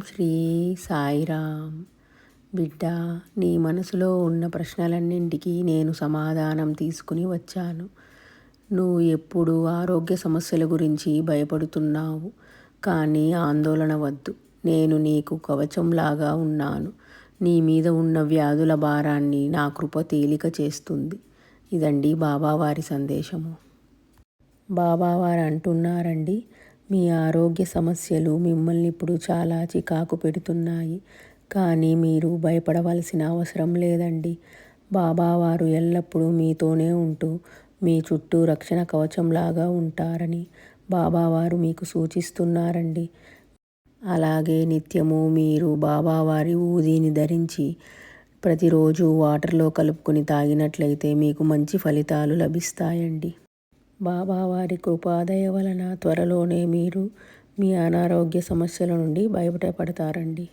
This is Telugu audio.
శ్రీ సాయిరామ్. బిడ్డ, నీ మనసులో ఉన్న ప్రశ్నలన్నింటికీ నేను సమాధానం తీసుకుని వచ్చాను. నువ్వు ఎప్పుడు ఆరోగ్య సమస్యల గురించి భయపడుతున్నావు. కానీ ఆందోళన వద్దు. నేను నీకు కవచంలాగా ఉన్నాను. నీ మీద ఉన్న వ్యాధుల భారాన్ని నా కృప తేలిక చేస్తుంది. ఇదండి బాబావారి సందేశము. బాబావారు అంటున్నారండి, మీ ఆరోగ్య సమస్యలు మిమ్మల్ని ఇప్పుడు చాలా చికాకు పెడుతున్నాయి. కానీ మీరు భయపడవలసిన అవసరం లేదండి. బాబావారు ఎల్లప్పుడూ మీతోనే ఉంటూ మీ చుట్టూ రక్షణ కవచంలాగా ఉంటారని బాబావారు మీకు సూచిస్తున్నారండి. అలాగే నిత్యము మీరు బాబావారి ఊదిని ధరించి ప్రతిరోజు వాటర్లో కలుపుకొని తాగినట్లయితే మీకు మంచి ఫలితాలు లభిస్తాయండి. బాబావారి కృపాదయ వలన త్వరలోనే మీరు మీ అనారోగ్య సమస్యల నుండి బయటపడతారండి.